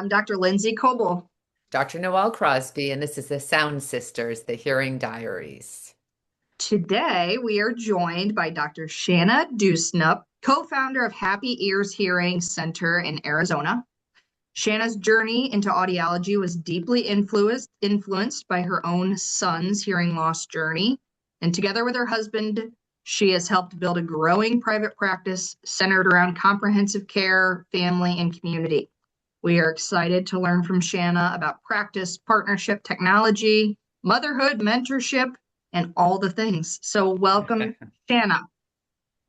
I'm Dr. Lindsay Coble. Dr. Noelle Crosby, and this is the Sound Sisters, the Hearing Diaries. Today, we are joined by Dr. Shanna Dewsnup, co-founder of Happy Ears Hearing Center in Arizona. Shanna's journey into audiology was deeply influenced by her own son's hearing loss journey. And together with her husband, she has helped build a growing private practice centered around comprehensive care, family, and community. We are excited to learn from Shanna about practice, partnership, technology, motherhood, mentorship, and all the things. So, welcome, Shanna.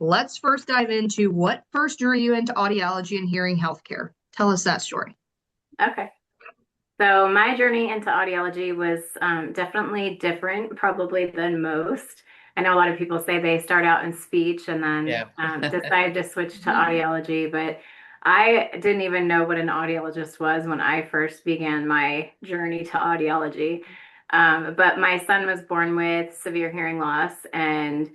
Let's first dive into what first drew you into audiology and hearing healthcare. Tell us that story. Okay. So my journey into audiology was definitely different, probably than most. I know a lot of people say they start out in speech and then Yeah. decide to switch to audiology, but I didn't even know what an audiologist was when I first began my journey to audiology. But my son was born with severe hearing loss and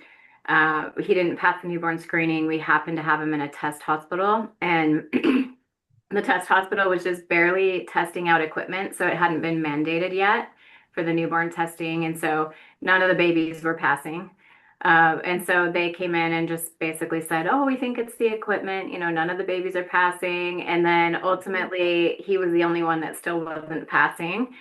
he didn't pass the newborn screening. We happened to have him in a test hospital and the test hospital was just barely testing out equipment, so it hadn't been mandated yet for the newborn testing. And so none of the babies were passing. And so they came in and just basically said, oh, we think it's the equipment. None of the babies are passing. And then ultimately, he was the only one that still wasn't passing.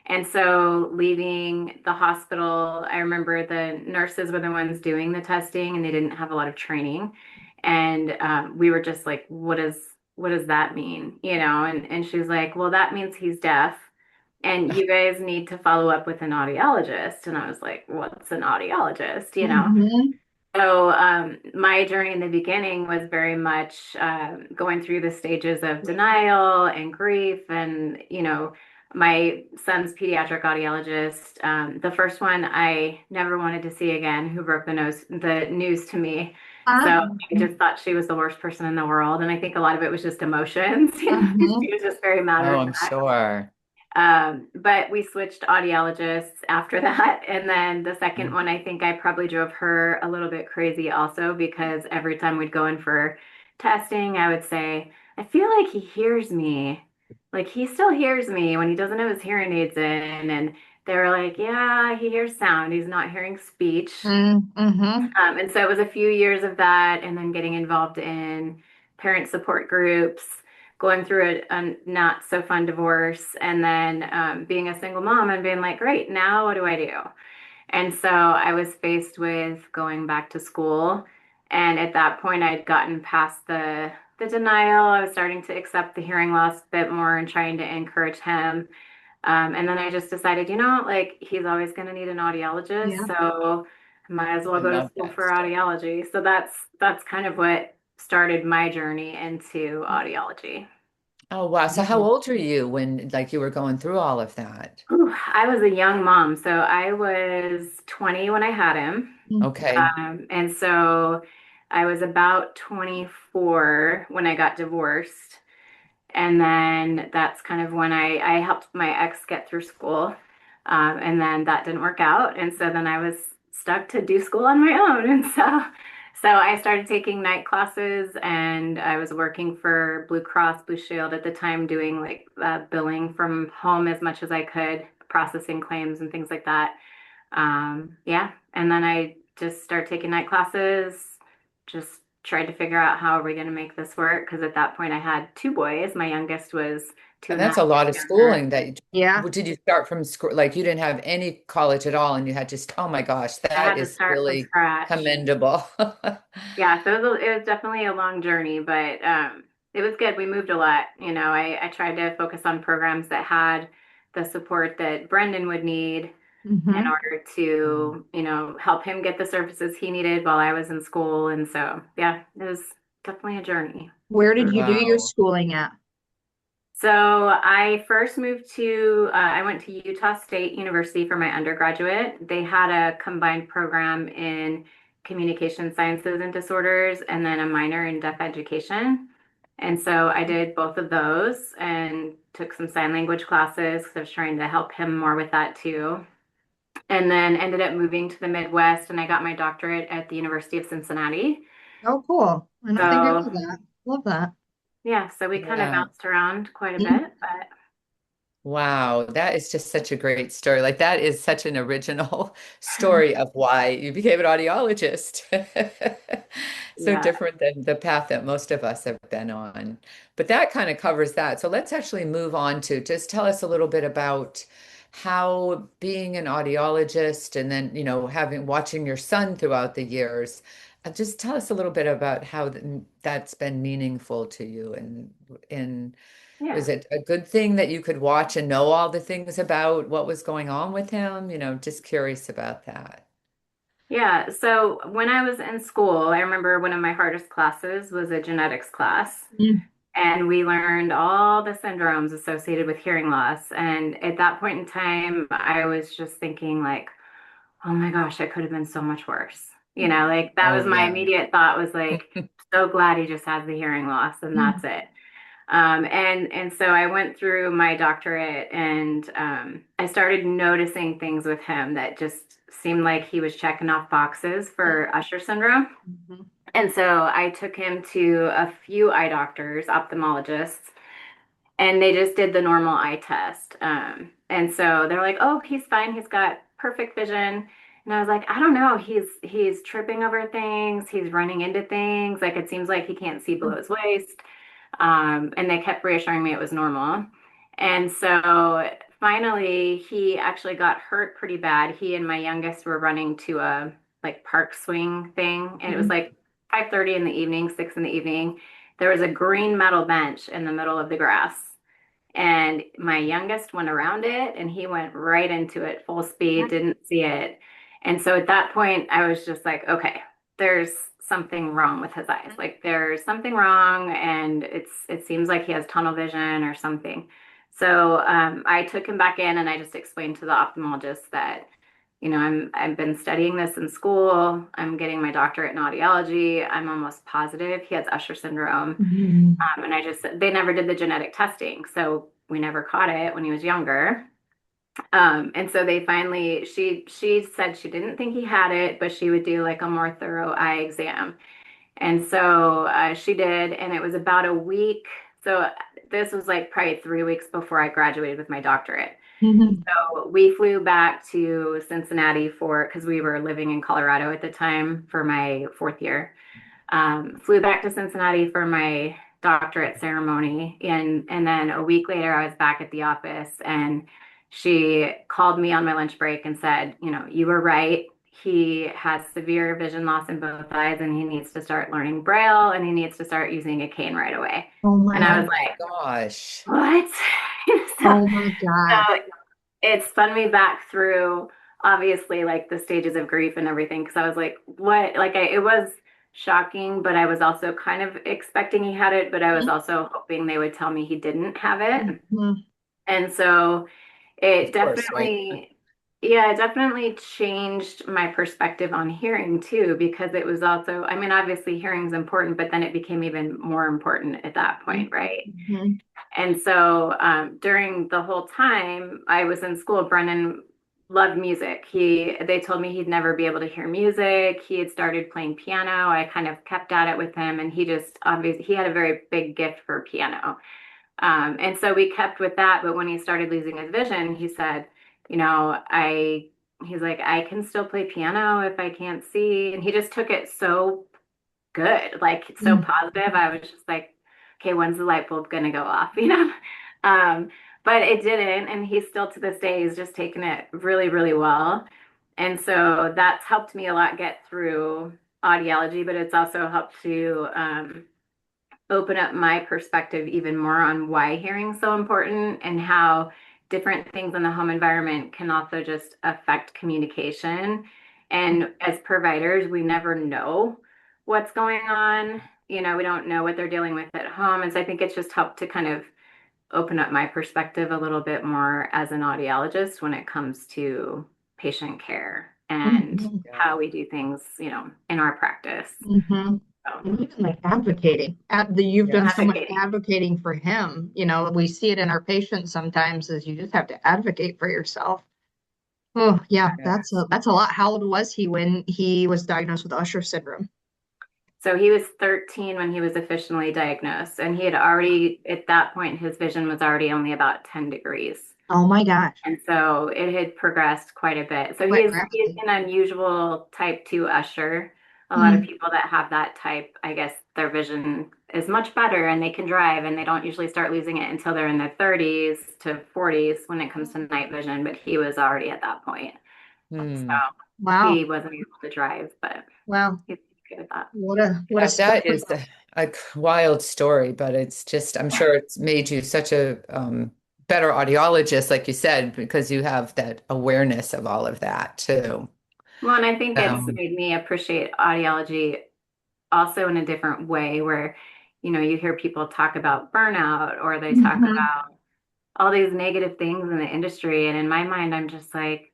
And so leaving the hospital, I remember the nurses were the ones doing the testing and they didn't have a lot of training. And we were just like, what does that mean? And she was like, well, that means he's deaf and you guys need to follow up with an audiologist. And I was like, what's an audiologist? Mhm. So my journey in the beginning was very much going through the stages of denial and grief. And, my son's pediatric audiologist, the first one I never wanted to see again, who broke the news to me. So Ah, I just thought she was the worst person in the world. And I think a lot of it was just emotions. mhm. She was just very matter Oh, of I'm fact. sure. But we switched audiologists after that. And then the second one, I think I probably drove her a little bit crazy also because every time we'd go in for testing, I would say, I feel like he hears me. Like he still hears me when he doesn't have his hearing aids in. And they were like, yeah, he hears sound. He's not hearing speech. Mhm. And so it was a few years of that, and then getting involved in parent support groups, going through a not so fun divorce, and then being a single mom and being like, great, now what do I do? And so I was faced with going back to school. And at that point, I'd gotten past the denial. I was starting to accept the hearing loss a bit more and trying to encourage him. And then I just decided, like he's always going to need an audiologist, Yeah. so I might as I well go to love school that for story. audiology. So that's kind of what started my journey into audiology. Oh, wow. So how old were you when you were going through all of that? Ooh, I was a young mom, so I was 20 when I had him. Okay. And so I was about 24 when I got divorced. And then that's kind of when I helped my ex get through school. And then that didn't work out. And so then I was stuck to do school on my own. And so I started taking night classes and I was working for Blue Cross Blue Shield at the time, doing like billing from home as much as I could, processing claims and things like that. Yeah. And then I just started taking night classes, just tried to figure out how are we going to make this work. Because at that point I had two boys. My youngest was two And and a that's half a lot years of younger. schooling that Yeah. did you start from school? Like you didn't have any college at all and you had just, oh my gosh, I that had to is start from really scratch. commendable. Yeah, so it was definitely a long journey, but it was good. We moved a lot. I tried to focus on programs that had the support that Brendan would need in Mhm. order to, help him get the services he needed while I was in school. And so, yeah, it was definitely a journey Where did for you do sure. your Wow. schooling at? So I first moved I went to Utah State University for my undergraduate. They had a combined program in communication sciences and disorders, and then a minor in deaf education. And so I did both of those and took some sign language classes because I was trying to help him more with that too. And then ended up moving to the Midwest, and I got my doctorate at the University of Cincinnati. Oh, cool. I don't think I So knew that. Love that. Yeah, so we kind of Yeah. bounced around quite a Mhm. bit, but Wow, that is just such a great story. Like that is such an original story of why you became an audiologist. So yeah. different than the path that most of us have been on. But that kind of covers that. So let's actually move on to just tell us a little bit about how being an audiologist and then, having watching your son throughout the years. Just tell us a little bit about how that's been meaningful to you and was Yeah. it a good thing that you could watch and know all the things about what was going on with him? Just curious about that. Yeah, so when I was in school, I remember one of my hardest classes was a genetics class, and we learned all the syndromes associated with hearing loss. And at that point in time, I was just thinking like, oh my gosh, I could have been so much worse. Like that Oh was my yeah. immediate thought was like, so glad he just has the hearing loss and that's it. And so I went through my doctorate and I started noticing things with him that just seemed like he was checking off boxes for Usher syndrome. Mhm. And so I took him to a few eye doctors, ophthalmologists, and they just did the normal eye test. And so they're like, "Oh, he's fine. He's got perfect vision." And I was like, "I don't know. He's tripping over things. He's running into things. Like it seems like he can't see below his waist." And they kept reassuring me it was normal. And so finally, he actually got hurt pretty bad. He and my youngest were running to a like park swing thing, and it was Mhm. like 5:30 in the evening, 6 in the evening. There was a green metal bench in the middle of the grass. And my youngest went around it and he went right into it full speed, didn't see it. And so at that point, I was just like, okay, there's something wrong with his eyes. Like there's something wrong, and it seems like he has tunnel vision or something. So I took him back in and I just explained to the ophthalmologist that, I've been studying this in school. I'm getting my doctorate in audiology. I'm almost positive he has Usher syndrome. Mhm. And they never did the genetic testing. So we never caught it when he was younger. And so they finally, she said she didn't think he had it, but she would do like a more thorough eye exam. And so she did, and it was about a week. So this was like probably 3 weeks before I graduated with my doctorate. Mhm. So we flew back to Cincinnati because we were living in Colorado at the time for my fourth year. Flew back to Cincinnati for my doctorate ceremony, and then a week later, I was back at the office, and she called me on my lunch break and said, you were right. He has severe vision loss in both eyes, and he needs to start learning Braille, and he needs to start using a cane right away. Oh And I my, was Oh my like, gosh. what? so, oh my God. so it spun me back through obviously like the stages of grief and everything because I was like, what? It was shocking, but I was also kind of expecting he had it, but I was also hoping they would tell me he didn't have it. Mhm. And so Of it course, right? yeah, it definitely changed my perspective on hearing too, because it was also, I mean, obviously hearing is important, but then it became even more important at that point, right? Mhm. And so during the whole time I was in school, Brennan loved music. They told me he'd never be able to hear music. He had started playing piano. I kind of kept at it with him, and he just obviously he had a very big gift for piano. And so we kept with that. But when he started losing his vision, he said, he's like, I can still play piano if I can't see. And he just took it so good, like so Mhm. positive. I was just like, okay, when's the light bulb gonna go off, you know? Um, but it didn't, and he's still to this day, he's just taken it really, really well. And so that's helped me a lot get through audiology, but it's also helped to open up my perspective even more on why hearing is so important and how different things in the home environment can also just affect communication. And as providers, we never know what's going on. We don't know what they're dealing with at home. And so I think it's just helped to kind of open up my perspective a little bit more as an audiologist when it comes to patient care and Mhm. Yeah. how we do things, in our practice. Mhm. So And even like advocating, you've done so Yes. much advocating. advocating for him. We see it in our patients sometimes is you just have to advocate for yourself. Oh yeah, Yes. that's a lot. How old was he when he was diagnosed with Usher syndrome? So he was 13 when he was officially diagnosed, and he had already, at that point, his vision was already only about 10 degrees. Oh my gosh. And so it had progressed quite a bit. So Quite he's rapidly. an unusual type 2 usher. A lot of Mm, people that have that type, I guess their vision is much better and they can drive, and they don't usually start losing it until they're in their 30s to 40s when it comes to night vision, but he was already at that point. So Hmm. he wow. wasn't able to drive, but Wow. he's good at that. What a Yeah, that special. is a wild story, but it's just, I'm sure it's made you such a better audiologist, like you said, because you have that awareness of all of that too. Well, and I think it's Um, made me appreciate audiology also in a different way where, you hear people talk about burnout or they talk Mhm. about all these negative things in the industry. And in my mind, I'm just like,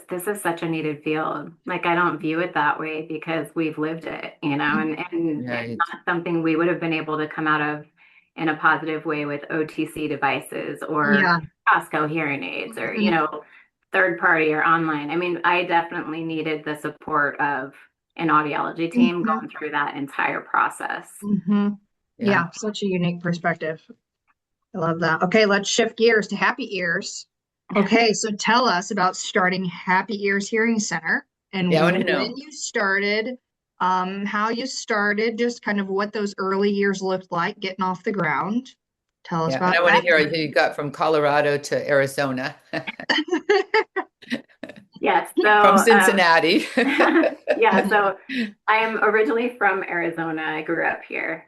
this is such a needed field. Like, I don't view it that way because we've lived it, and it's right. not something we would have been able to come out of in a positive way with OTC devices or Yeah. Costco hearing aids or, Mhm. third party or online. I mean, I definitely needed the support of an audiology team Mhm. going through that entire process. Mhm. Yeah. Yeah, such a unique perspective. I love that. Okay, let's shift gears to Happy Ears. Okay, so tell us about starting Happy Ears Hearing Center and Yeah, I want to when know. you started, how you started, just kind of what those early years looked like getting off the ground. Tell us Yeah, and about I want to that. hear you got from Colorado to Arizona, Yes. So, from Cincinnati. yeah. So I am originally from Arizona. I grew up here.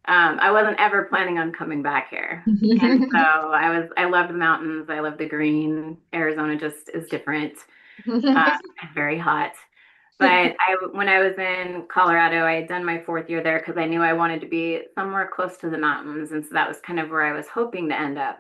I wasn't ever planning on coming back here. And so I love the mountains. I love the green. Arizona just is different, uh, very hot. But when I was in Colorado, I had done my fourth year there because I knew I wanted to be somewhere close to the mountains. And so that was kind of where I was hoping to end up.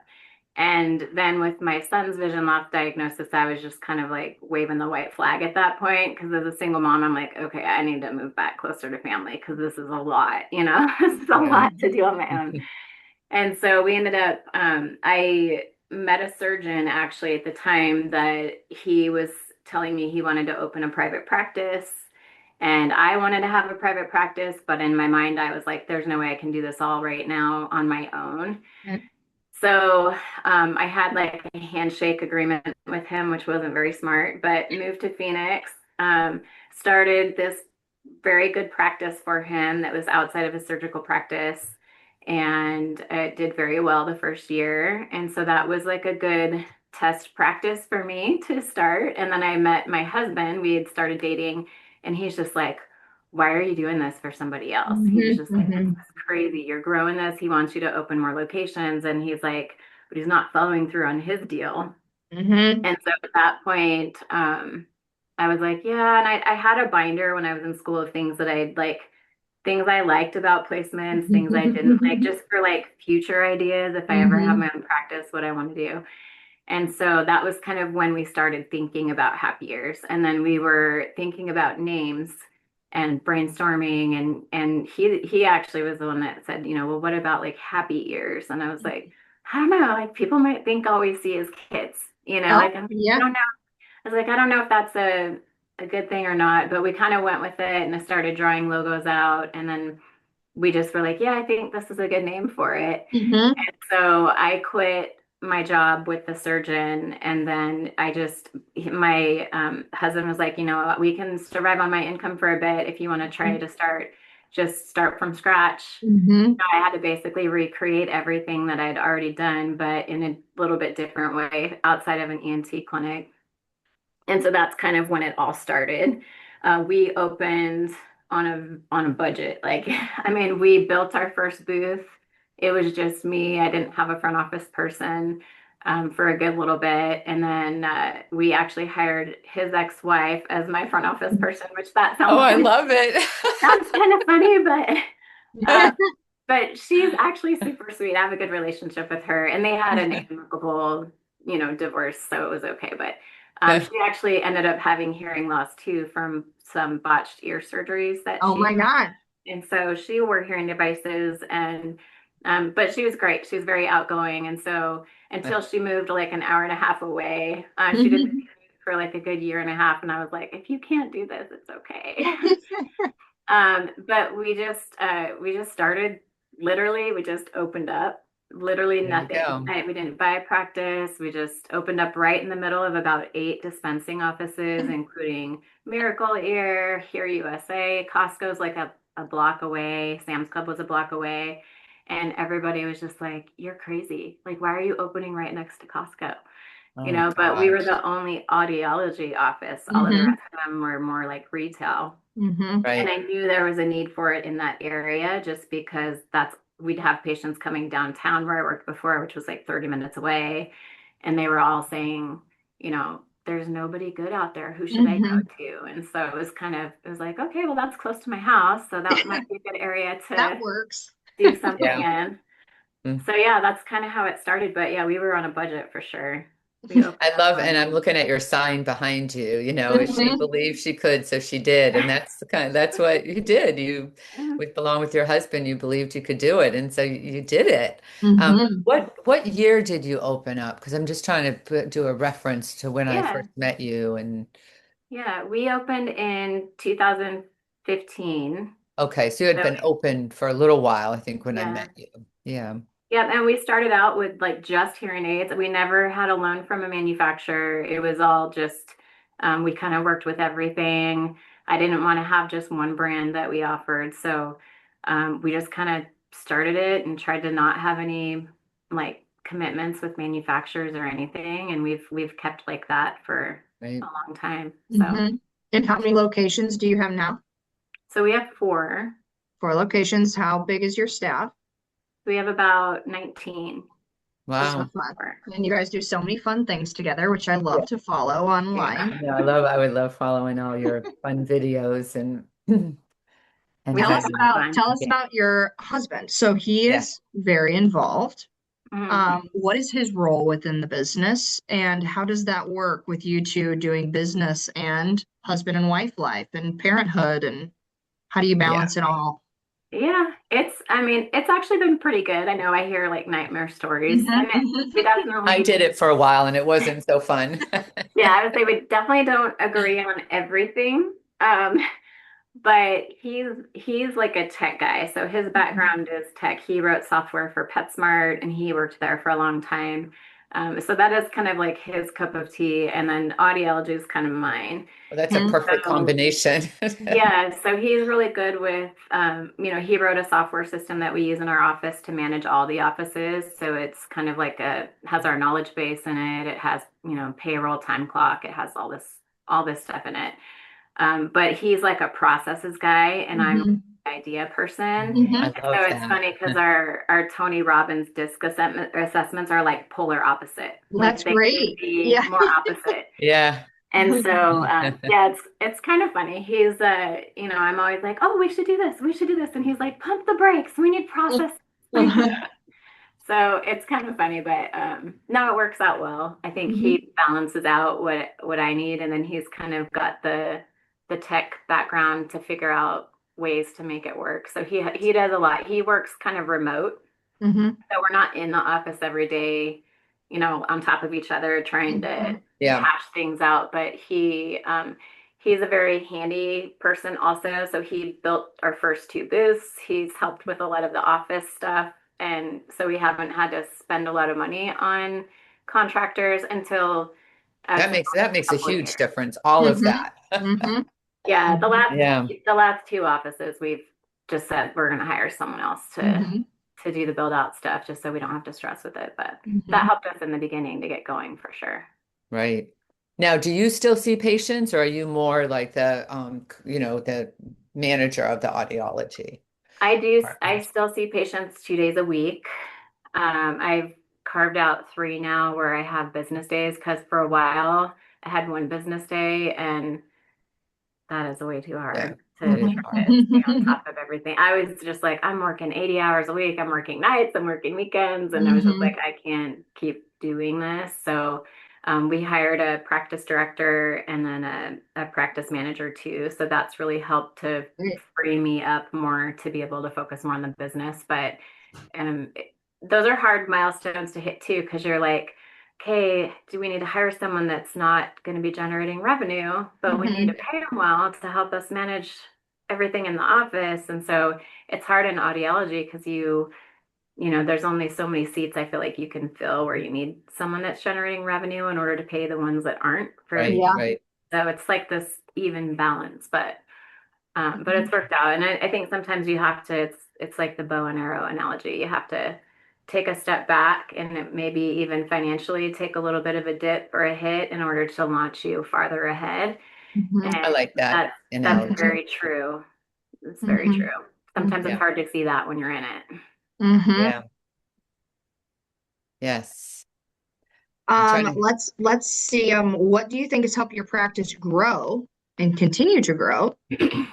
And then with my son's vision loss diagnosis, I was just kind of like waving the white flag at that point because as a single mom, I'm like, okay, I need to move back closer to family because this is a lot, this is a Yeah. lot to do on my own. And so we ended up, I met a surgeon actually at the time that he was telling me he wanted to open a private practice. And I wanted to have a private practice, but in my mind, I was like, there's no way I can do this all right now on my own. So I had like a handshake agreement with him, which wasn't very smart, but moved to Phoenix, started this very good practice for him that was outside of his surgical practice. And it did very well the first year. And so that was like a good test practice for me to start. And then I met my husband. We had started dating, and he's just like, why are you doing this for somebody else? He was Mhm, just like, this mhm, is crazy. You're growing this. He wants you to open more locations. And he's like, but he's not following through on his deal. mhm, And so at that point, I was like, yeah. And I had a binder when I was in school of things that I'd like, things I liked about placements, things I didn't like, mhm, just for like future ideas. If I ever have mhm, my own practice, what I want to do. And so that was kind of when we started thinking about Happy Ears. And then we were thinking about names and brainstorming, and he actually was the one that said, well, what about like Happy Ears? And I was like, I don't know, like people might think all we see is kids, Oh, like I yeah. don't know. I was like, I don't know if that's a good thing or not, but we kind of went with it and I started drawing logos out, and then we just were like, yeah, I think this is a good name for it. Mhm, So I quit my job with the surgeon, and then my husband was like, we can survive on my income for a bit if you want to try to just start from scratch. mhm, I had to basically recreate everything that I'd already done, but in a little bit different way outside of an ENT clinic. And so that's kind of when it all started. We opened on a budget. Like, I mean, we built our first booth. It was just me. I didn't have a front office person for a good little bit, and then we actually hired his ex-wife as my front office person, which that Oh, sounds I kind of love it. sounds kind of funny, uh, but she's actually super sweet. I have a good relationship with her, and they had an amicable, divorce, so it was okay. But she actually ended up having hearing loss too from some botched ear surgeries that Oh she my had. God. And so she wore hearing devices, and but she was great. She was very outgoing, and so until she moved like an hour and a half away, she did the Mhm. commute for like a good year and a half, and I was like, if you can't do this, it's okay. But we just started literally, we just opened up literally There you nothing. go. We didn't buy practice. We just opened up right in the middle of about 8 dispensing offices, including Miracle Ear, Here USA, Costco's like a block away, Sam's Club was a block away. And everybody was just like, you're crazy. Like, why are you opening right next to Costco? Oh But we were gosh. the only audiology office. All of the Mm-hmm. rest of them were more like retail. Mm-hmm. And Right. I knew there was a need for it in that area just because we'd have patients coming downtown where I worked before, which was like 30 minutes away. And they were all saying, there's nobody good out there. Who should I go Mm-hmm. to? And so it was like, okay, well, that's close to my house. So that might be a good area That to works. do something Yeah. in. Mm. So yeah, that's kind of how it started. But yeah, we were on a budget for sure. We opened I up love, on, and I'm looking at your sign behind you, she Mhm. believed she could, so she did. And that's what you did. You, along with your husband, you believed you could do it. And so you did it. Mhm. What year did you open up? Because I'm just trying to do a reference to when I yeah, first met you. And yeah, we opened in 2015. okay, so you had So been open for a little while, I think, when I yeah. met you. Yeah. Yeah, and we started out with like just hearing aids. We never had a loan from a manufacturer. It was all just, we kind of worked with everything. I didn't want to have just one brand that we offered. So we just kind of started it and tried to not have any like commitments with manufacturers or anything. And we've kept like that for a Right. long time. Mhm. And how many locations do you have now? So we have four. 4 locations. How big is your staff? We have about 19. So Wow. fun. Four. And you guys do so many fun things together, which I Yeah. love to follow Yeah. online. Yeah, I would love following all your fun videos and and Tell Yeah, us it's having been about fun. tell us yeah. about your husband. So he Yeah. is very involved. Mhm. What is his role within the business, and how does that work with you two doing business and husband and wife life and parenthood, and how do you Yeah. balance it all? Yeah, I mean, it's actually been pretty good. I know I hear like nightmare stories. I mean, we Mhm. I definitely, did it for a while and it wasn't so fun. yeah, I would say we definitely don't agree on everything. Um, but he's like a tech guy. So his background is tech. He wrote software for PetSmart and he worked there for a long time. So that is kind of like his cup of tea. And then audiology is kind of mine. Well, that's a perfect So combination. yeah, so he's really good with, he wrote a software system that we use in our office to manage all the offices. So it's kind of like has our knowledge base in it. It has, payroll, time clock. It has all this stuff in it. But he's like a processes guy, and I'm Mhm. an idea person. I Mhm. And so love it's that. funny because our Tony Robbins disc assessments are like polar opposite. Well, Like that's they couldn't great. be Yeah. more opposite. Yeah. And so, yeah, it's kind of funny. I'm always like, oh, we should do this, we should do this, and he's like, pump the brakes, we need process. So it's kind of funny, but no, it works out well. I think Mhm. he balances out what I need, and then he's kind of got the tech background to figure out ways to make it work. So he does a lot. He works kind of remote, Mhm. so we're not in the office every day, on top of each other trying to Mhm. Yeah. hash things out. But he's a very handy person also. So he built our first two booths. He's helped with a lot of the office stuff. And so we haven't had to spend a lot of money on contractors until That actually makes a a couple of huge years. difference, all of Mhm. that. Mhm. Yeah, Yeah. the last two offices we've just said we're going to hire someone else Mhm. to do the build out stuff just so we don't have to stress with it. But that Mhm. helped us in the beginning to get going for sure. Right. Now, do you still see patients or are you more like the manager of the audiology I department? still see patients 2 days a week. I've carved out three now where I have business days because for a while I had one business day and that is way too Yeah, hard it to is try hard. to stay on Mhm. top of everything. I was just like, I'm working 80 hours a week. I'm working nights. I'm working weekends. And I was just like, Mhm. I can't keep doing this. So we hired a practice director and then a practice manager too. So that's really helped to Great. free me up more to be able to focus more on the business. But um, it- those are hard milestones to hit too, because you're like, okay, do we need to hire someone that's not going to be generating revenue, but we need to Mhm. pay them well to help us manage everything in the office. And so it's hard in audiology because there's only so many seats I feel like you can fill where you need someone that's generating revenue in order to pay the ones that aren't for, Right, Yeah. right. so it's like this even balance, but Mhm. it's worked out. And I think sometimes you have to, it's like the bow and arrow analogy. You have to take a step back and maybe even financially take a little bit of a dip or a hit in order to launch you farther ahead. Mhm. I And like that that's analogy. very true. It's very Mhm. true. Sometimes it's Yeah, hard to see that when you're in it. Mhm. yeah, yes. I'm trying to, Let's see. What do you think has helped your practice grow and continue to grow?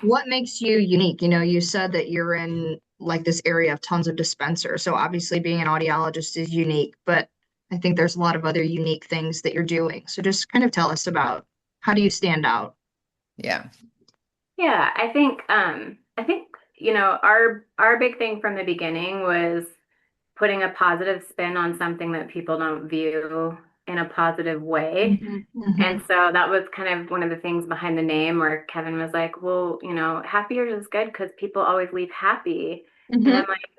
What makes you unique? You said that you're in like this area of tons of dispensers. So obviously being an audiologist is unique, but I think there's a lot of other unique things that you're doing. So just kind of tell us about how do you stand out? yeah, Yeah, I think our big thing from the beginning was putting a positive spin on something that people don't view in a positive way. Mhm. And Mhm. so that was kind of one of the things behind the name where Kevin was like, well, happier is good because people always leave happy. And I'm Mhm. like,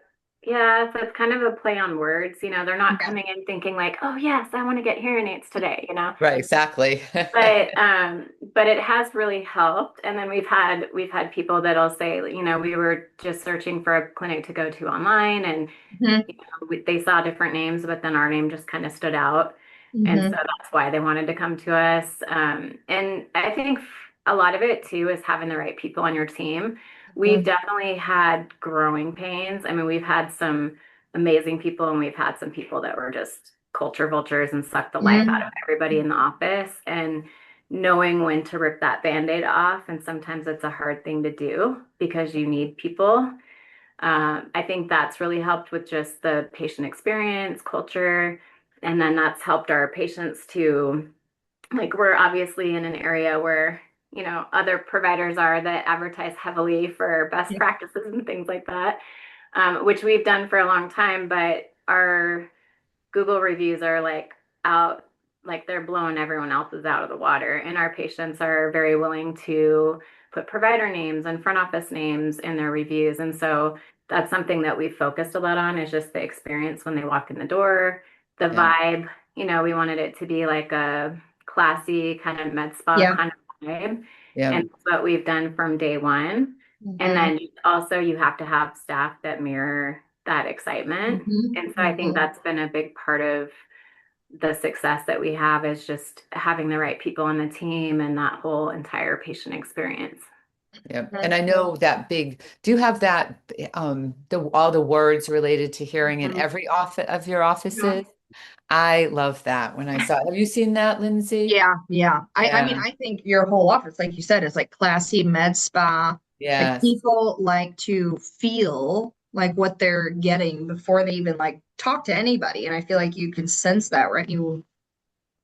yeah, so it's kind of a play on words. They're not Yeah. coming in thinking like, oh yes, I want to get hearing aids today. right, exactly. But it has really helped. And then we've had people that'll say, we were just searching for a clinic to go to online, and Mhm. they saw different names, but then our name just kind of stood out. And so Mhm. that's why they wanted to come to us. And I think a lot of it too is having the right people on your team. We've Mhm. definitely had growing pains. I mean, we've had some amazing people, and we've had some people that were just culture vultures and sucked the life out of Mhm. everybody in the office. And knowing when to rip that band-aid off. And sometimes it's a hard thing to do because you need people. I think that's really helped with just the patient experience, culture, and then that's helped our patients to, like, we're obviously in an area where, other providers are that advertise heavily for best Yeah. practices and things like that, which we've done for a long time, but our Google reviews are like out, like they're blowing everyone else's out of the water. And our patients are very willing to put provider names and front office names in their reviews. And so that's something that we've focused a lot on is just the experience when they walk in the door, the Yeah, vibe. We wanted it to be like a classy kind of med spa Yeah. kind of vibe. yeah, And that's what we've done from day one. And Mhm. then also you have to have staff that mirror that excitement. Mhm. And so I think Mhm. that's been a big part of the success that we have is just having the right people on the team and that whole entire patient experience. yeah. And I know that big, do you have that, all the words related to hearing in Mhm. every office of your Yeah. offices? I love that when I saw it. Have you seen that, Lindsay? Yeah, yeah. I mean, Yeah, I think your whole office, like you said, is like classy med spa. Like yes, people like to feel like what they're getting before they even like talk to anybody. And I feel like you can sense that, right? You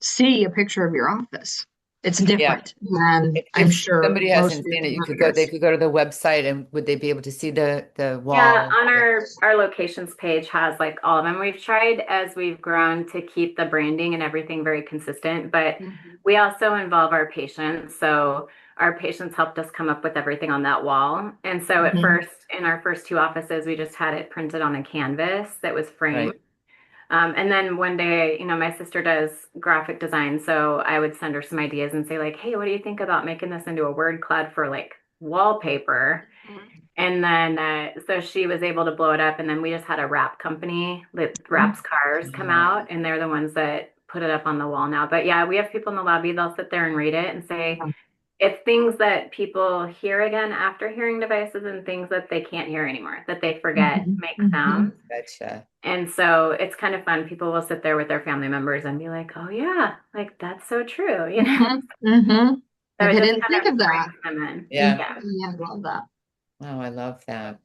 see a picture of your office. It's yeah. different than I'm If sure somebody most of hasn't your seen it, they competitors. could go to the website and would they be able to see the Yeah, wall? on our locations page has like all of them. We've tried as we've grown to keep the branding and everything very consistent, but Mhm. we also involve our patients. So our patients helped us come up with everything on that wall. And so at Mhm. first, in our first two offices, we just had it printed on a canvas that was framed. Right. And then one day, my sister does graphic design, so I would send her some ideas and say like, "Hey, what do you think about making this into a word cloud for like wallpaper?" And then so she was able to blow it up, and then we just had a wrap company that wraps cars come out, and they're the ones that put it up on the wall now. But yeah, we have people in the lobby, they'll sit there and read it and say it's things that people hear again after hearing devices and things that they can't hear anymore, that they forget Mhm. make Mhm. sounds. Gotcha. And so it's kind of fun. People will sit there with their family members and be like, "Oh yeah, like that's so true," Mhm. Mhm. So Like it I just didn't think kind of of that. brings them in. Yeah. Yeah. Yeah, I love that. Oh, I love that.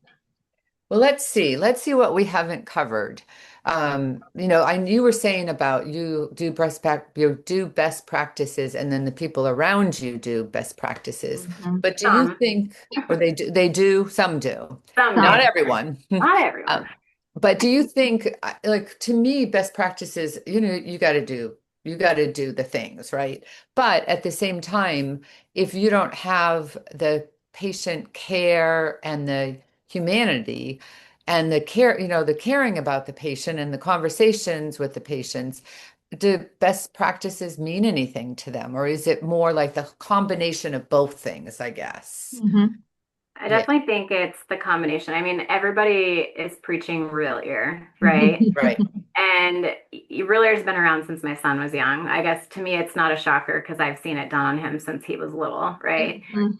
Well, let's see. Let's see what we haven't covered. You were saying about you do best practices, and then the people around you do best practices. Mhm. But do you Some, think, or some do, some not do. Some. everyone. Not everyone. Um, but do you think, like to me, best practices, you got to do the things, right? But at the same time, if you don't have the patient care and the humanity and the care, the caring about the patient and the conversations with the patients, do best practices mean anything to them? Or is it more like the combination of both things, I guess? Mhm. I Yeah, definitely think it's the combination. I mean, everybody is preaching real ear, right? right. And real ear's been around since my son was young. I guess to me, it's not a shocker because I've seen it done on him since he was little, right? Mhm.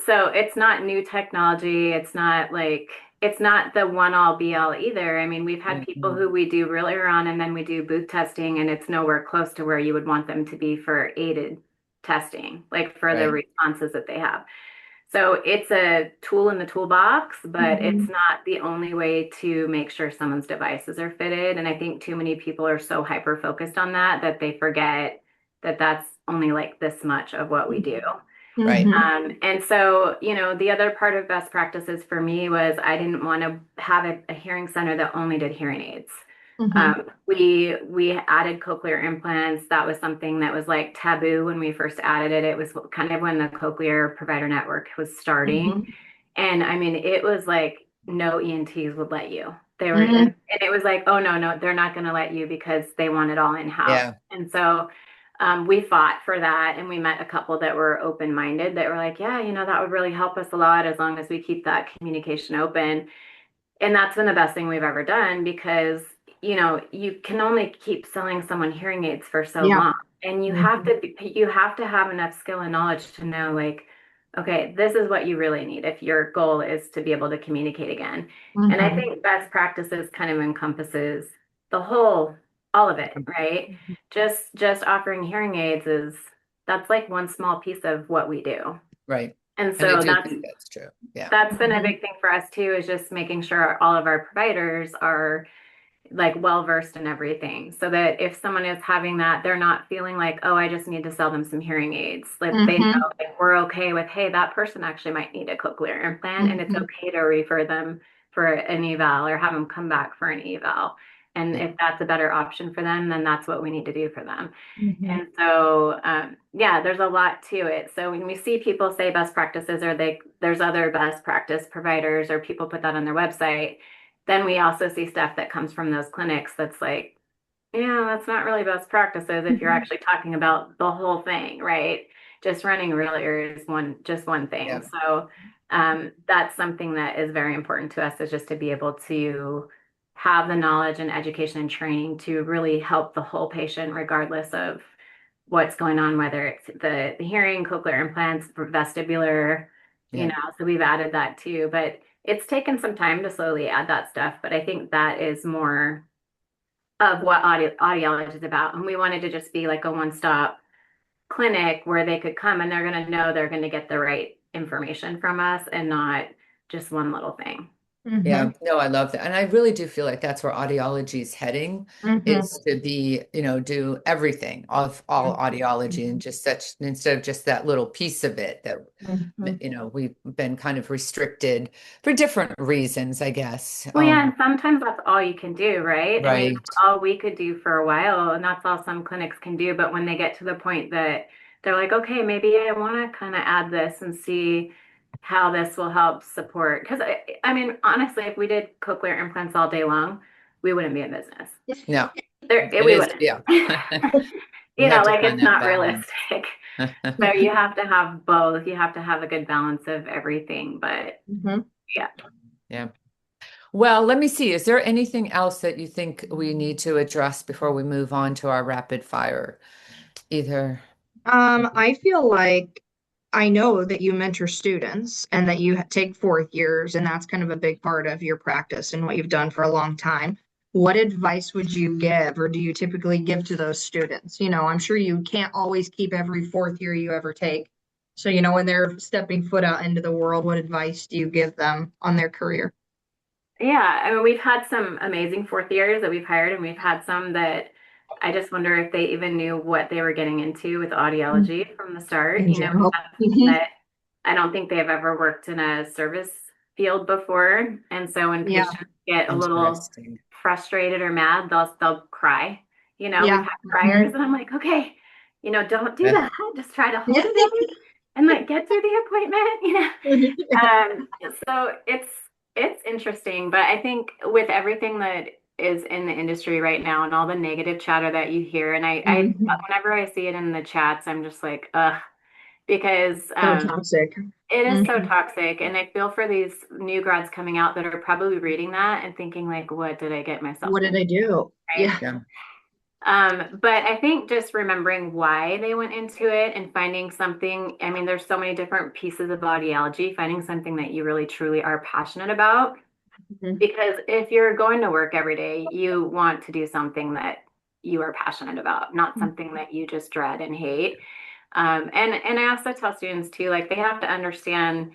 So it's not new technology. It's not the one all be all either. I mean, we've had people Mhm. who we do real ear on and then we do booth testing, and it's nowhere close to where you would want them to be for aided testing, like for the Right. responses that they have. So it's a tool in the toolbox, but it's Mhm. not the only way to make sure someone's devices are fitted. And I think too many people are so hyper focused on that that they forget that that's only like this much of what we do. Right. Mhm. And so, the other part of best practices for me was I didn't want to have a hearing center that only did hearing aids. Mhm. We added cochlear implants. That was something that was like taboo when we first added it. It was kind of when the cochlear provider network was starting. Mhm. And I mean, it was like no ENTs would let you. They were, Mhm. and it was like, oh no, no, they're not going to let you because they want it all in-house. Yeah. And so we fought for that, and we met a couple that were open-minded that were like, yeah, that would really help us a lot as long as we keep that communication open. And that's been the best thing we've ever done because, you can only keep selling someone hearing aids for so Yeah. long. And Mhm. you have to have enough skill and knowledge to know like, okay, this is what you really need if your goal is to be able to communicate again. And I Mhm. think best practices kind of encompasses the whole, all of it, right? Just offering hearing aids that's like one small piece of what we do. Right. And And I so do think that's true. Yeah. that's been a Mhm. big thing for us too, is just making sure all of our providers are like well versed in everything so that if someone is having that, they're not feeling like, oh, I just need to sell them some hearing aids. Like they Mhm. know like we're okay with, hey, that person actually might need a cochlear implant and it's Mhm. okay to refer them for an eval or have them come back for an eval. And Yeah. if that's a better option for them, then that's what we need to do for them. Mhm. And so, yeah, there's a lot to it. So when we see people say best practices or there's other best practice providers or people put that on their website, then we also see stuff that comes from those clinics that's like, yeah, that's not really best practices if you're Mhm. actually talking about the whole thing, right? Just running really is just one thing. Yeah. So that's something that is very important to us, is just to be able to have the knowledge and education and training to really help the whole patient, regardless of what's going on, whether it's the hearing, cochlear implants, vestibular, Yeah. so we've added that too. But it's taken some time to slowly add that stuff. But I think that is more of what audiology is about. And we wanted to just be like a one-stop clinic where they could come and they're going to know they're going to get the right information from us and not just one little thing. Yeah, Mhm. no, I love that. And I really do feel like that's where audiology is heading, Mhm. is to be, do everything of all audiology and Mhm. just such, instead of just that little piece of it that, Mhm. we've been kind of restricted for different reasons, I guess. Well, yeah, and sometimes that's all you can do, right? I mean, Right. that's all we could do for a while, and that's all some clinics can do. But when they get to the point that they're like, okay, maybe I want to kind of add this and see how this will help support. Because I mean, honestly, if we did cochlear implants all day long, we wouldn't be in business. No, it We is, wouldn't. yeah. You have to Like find it's that not balance. realistic. So you have to have both. You have to have a good balance of everything. But Mhm. yeah. Yeah. Well, let me see. Is there anything else that you think we need to address before we move on to our rapid fire? Either. I feel like I know that you mentor students and that you take fourth years, and that's kind of a big part of your practice and what you've done for a long time. What advice would you give, or do you typically give to those students? I'm sure you can't always keep every fourth year you ever take. So, when they're stepping foot out into the world, what advice do you give them on their career? Yeah, I mean, we've had some amazing fourth years that we've hired, and we've had some that I just wonder if they even knew what they were getting into with audiology from the start. In We general. have some that I don't think they've ever worked in a service field before. And so when Yeah. patients get a little Interesting. frustrated or mad, they'll cry. We've Yeah. had criers, and I'm like, okay, don't do Yeah. that. Just try to hold Yeah. it in. and like get through the appointment, you know. Yeah. So it's interesting, but I think with everything that is in the industry right now and all the negative chatter that you hear, and I Mhm. whenever I see it in the chats, I'm just like, ugh, because So toxic. it is so Mhm. toxic, and I feel for these new grads coming out that are probably reading that and thinking like, what did I get myself What did into, I do? right? Yeah. Yeah. But I think just remembering why they went into it and finding something, I mean, there's so many different pieces of audiology, finding something that you really truly are passionate about. Mhm. Because if you're going to work every day, you want to do something that you are passionate about, not something that you just dread and hate. And I also tell students too, like they have to understand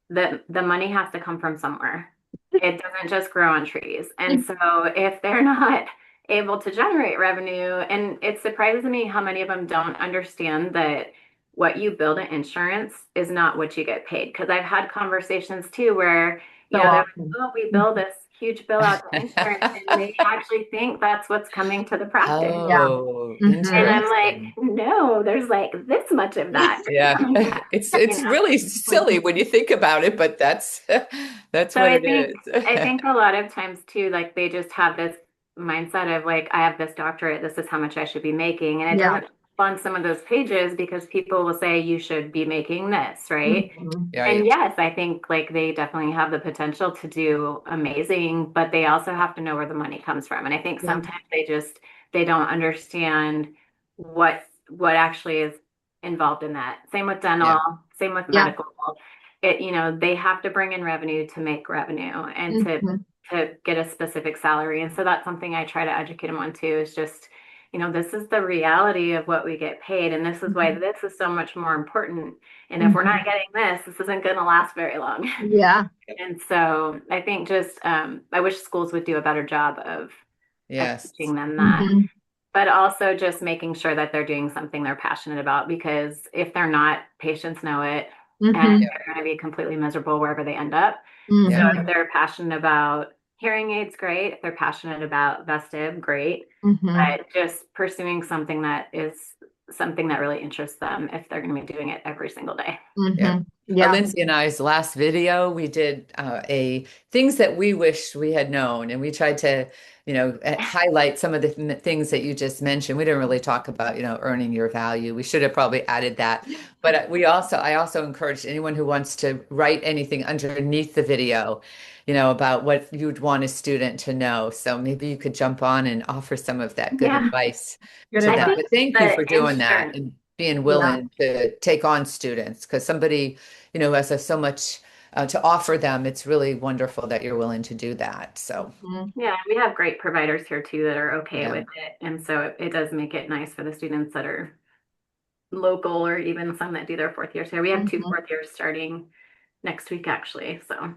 that the money has to come from somewhere. It doesn't just grow on trees. And so if they're not able to generate revenue, and it surprises me how many of them don't understand that what you build in insurance is not what you get paid. Because I've had conversations too where, So they're like, often. oh, we bill this huge bill out to insurance, and they actually think that's what's coming to the practice. Yeah. Oh, And Hmm. I'm like, interesting. no, there's like this much of that Yeah. coming back, you It's know. really silly when you think about it, but that's So what I it think I is. think a lot of times too, like they just have this mindset of like, I have this doctorate, this is how much I should be making. And it Yeah. doesn't show up on some of those pages because people will say you should be making this, right? Mhm. And Right. yes, I think like they definitely have the potential to do amazing, but they also have to know where the money comes from. And I think Yeah. sometimes they don't understand what actually is involved in that. Same with dental, Yeah. same with Yeah. medical. They have to bring in revenue to make revenue and Mhm. to get a specific salary. And so that's something I try to educate them on too, is just, this is the reality of what we get paid. And this is why Mhm. this is so much more important. And if we're not Mhm. getting this isn't going to last very long. Yeah. And so I think just, I wish schools would do a better job of Yes. teaching them that, Mhm. but also just making sure that they're doing something they're passionate about, because if they're not, patients know it, and Mhm. Yeah. they're going to be completely miserable wherever they end up. So Yeah. if Mhm. they're passionate about hearing aids, great. If they're passionate about vested, great. Mhm. But just pursuing something that is something that really interests them if they're going to be doing it every single day. Yeah. Mhm. Yeah. Lindsay and I's last video, we did a things that we wish we had known, and we tried to, highlight some of the things that you just mentioned. We didn't really talk about, earning your value. We should have probably added that. But I also encourage anyone who wants to write anything underneath the video, about what you'd want a student to know. So maybe you could jump on and offer some of that good Yeah. advice Good to I them. think advice. But thank you the for doing that insurance, and being Yeah. willing to take on students, because somebody, who has so much to offer them, it's really wonderful that you're willing to do that. So, Mhm. yeah, we have great providers here too that are okay yeah. with it. And so it does make it nice for the students that are local, or even some that do their fourth year. So we have two Mhm. fourth years starting next week, actually. So,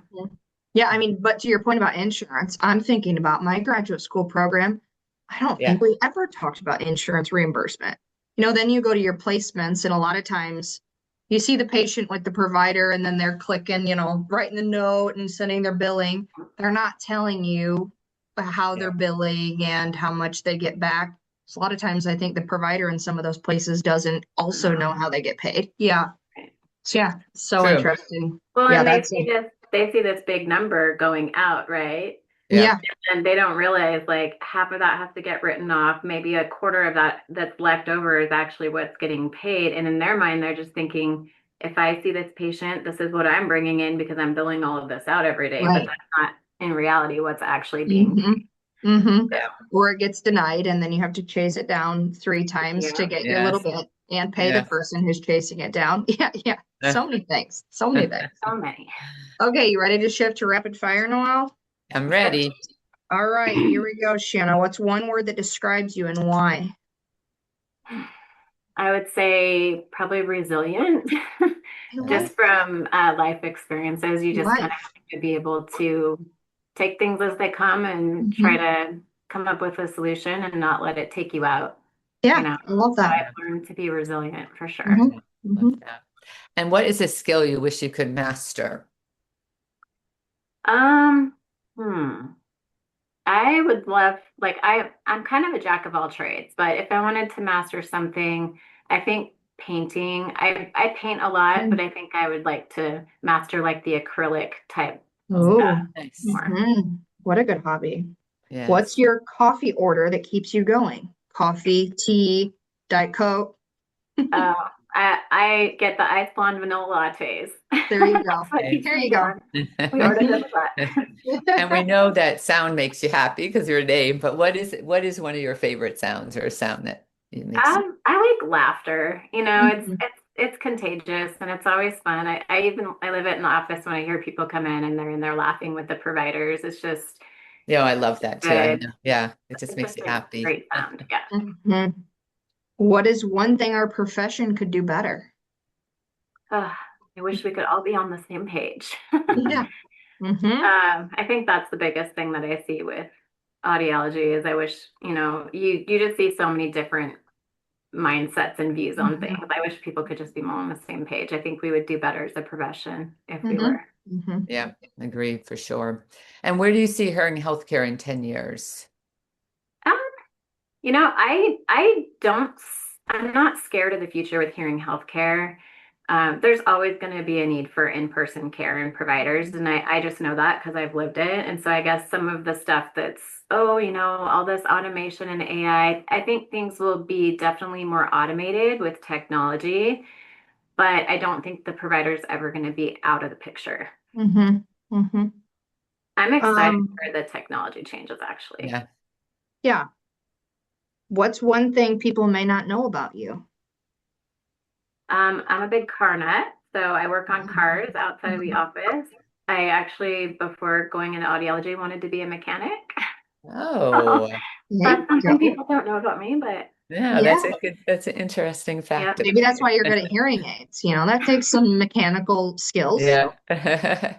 Yeah, I mean, but to your point about insurance, I'm thinking about my graduate school program. I don't Yeah. think we ever talked about insurance reimbursement. Then you go to your placements, and a lot of times you see the patient with the provider, and then they're clicking, writing the note and sending their billing. They're not telling you how they're Yeah. billing and how much they get back. So a lot of times I think the provider in some of those places doesn't also know how they get paid. Yeah. right. So yeah, so True. interesting. Well, Yeah, and that's a, they see this big number going out, right? Yeah. yeah, And they don't realize like half of that has to get written off. Maybe a quarter of that that's left over is actually what's getting paid. And in their mind, they're just thinking, if I see this patient, this is what I'm bringing in because I'm billing all of this out every day. But right. that's not in reality what's actually being Hmm. Hmm. paid. Yeah. Or it gets denied, and then you have to chase it down three times to Yeah, get your little Yes. bit and pay the Yes. person who's chasing it down. Yeah, yeah. So many things. So many things. so many. Okay, you ready to shift to rapid fire, Noel? I'm ready. All right, here we go, Shanna. What's one word that describes you and why? I would say probably resilient, I like just from life experiences. You just kind of life. have to be able to take things as they come and try Hmm. to come up with a solution and not let it take you out. Yeah, I love So that. I've learned to be resilient for sure. Hmm. Yeah. Hmm. Love that. And what is a skill you wish you could master? Um, hmm. I would love, like, I'm kind of a jack of all trades, but if I wanted to master something, I think painting. I paint a lot, but I think I would like to master like the acrylic type stuff Oh, Nice. more. what a good hobby. Yes. What's your coffee order that keeps you going? Coffee, tea, Diet Coke? Uh, I get the ice blonde vanilla lattes. There you That's go. what Okay. keeps There me you go. going. We ordered them a lot. And we know that sound makes you happy because you're a name, but what is one of your favorite sounds or a sound that it makes you? I like laughter. You know, Mhm. it's contagious and it's always fun. I live in the office when I hear people come in and they're in there laughing with the providers. It's just Yeah, I love that too. I good. know. Yeah, it just It's makes just you a happy. great sound. Yeah. Mhm. What is one thing our profession could do better? Ugh, I wish we could all be on the same page. Yeah. Hmm. I think that's the biggest thing that I see with audiology is I wish, you just see so many different mindsets and views on things. Hmm. I wish people could just be more on the same page. I think we would do better as a profession if we Hmm. were. Hmm. Yeah, agree for sure. And where do you see hearing healthcare in 10 years? Um, I don't, I'm not scared of the future with hearing healthcare. There's always going to be a need for in-person care and providers, and I just know that because I've lived it. And so I guess some of the stuff that's, all this automation and AI, I think things will be definitely more automated with technology, but I don't think the provider's ever going to be out of the picture. Hmm. Hmm. I'm excited Um, for the technology changes, actually. Yeah. yeah. What's one thing people may not know about you? I'm a big car nut, so I work on cars outside of the Mhm. office. I actually, before going into audiology, wanted to be a mechanic. So Oh, There that's you something go. people don't know about me, but yeah, Yeah. that's an interesting fact yep. Maybe about that's you. why you're good at hearing aids. That takes some mechanical skills. Yeah.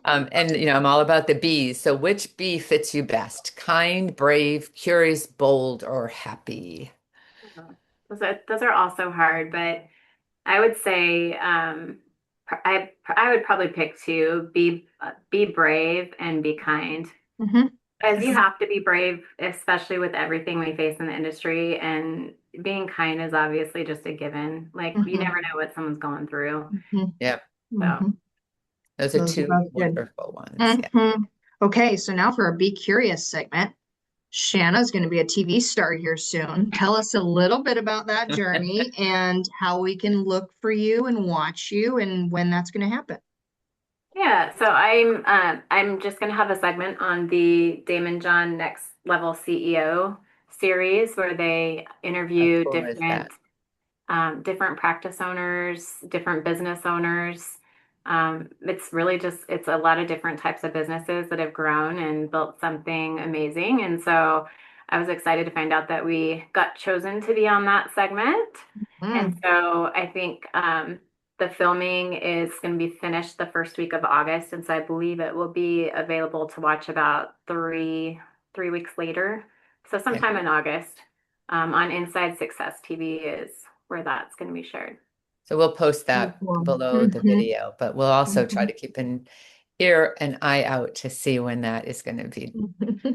And I'm all about the B's. So which B fits you best? Kind, brave, curious, bold, or happy? Those are also hard, but I would say I would probably pick two: be brave and be kind. Hmm. As you have to be brave, especially with everything we face in the industry, and being kind is obviously just a given. Like you Hmm. never know what someone's going through. Hmm. Yeah, So Hmm. those are Those are two both good. wonderful ones. Yeah. Okay, so now for our Be Curious segment. Shanna's going to be a TV star here soon. Tell us a little bit about that journey and how we can look for you and watch you and when that's going to happen. yeah, so I'm just gonna have a segment on the Daymond John Next Level CEO series where they How interview cool is that? different practice owners, different business owners. It's really just, it's a lot of different types of businesses that have grown and built something amazing. And so I was excited to find out that we got chosen to be on that segment. And Mm. so I think the filming is going to be finished the first week of August. And so I believe it will be available to watch about three weeks later. So Yeah. sometime in August on Inside Success TV is where that's going to be shared. So we'll post Very that cool. below the Mhm, video, but we'll also try mhm. to keep an ear and eye out to see when that is going to be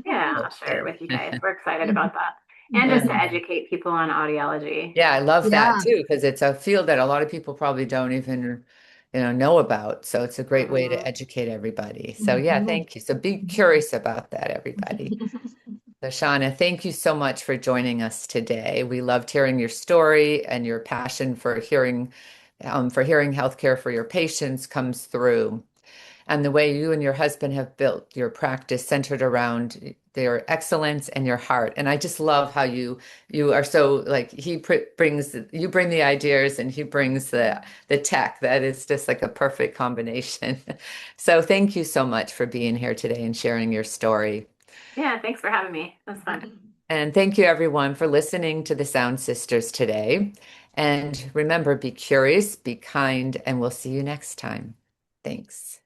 Yeah, I'll share it posted. with you guys. We're excited about that. And just to Mhm. educate people on audiology. Yeah, I love that Yeah. too, because it's a field that a lot of people probably don't even, know about. So it's a great way to Mhm. educate everybody. So yeah, Mhm. thank you. So be curious about that, everybody. So Shauna, thank you so much for joining us today. We loved hearing your story and your passion for hearing healthcare for your patients comes through. And the way you and your husband have built your practice centered around their excellence and your heart. And I just love how you are so like brings you bring the ideas and he brings the tech. That is just like a perfect combination. So thank you so much for being here today and sharing your story. Yeah, thanks for having me. It was fun. And thank you everyone for listening to the Sound Sisters today. And remember, be curious, be kind, and we'll see you next time. Thanks.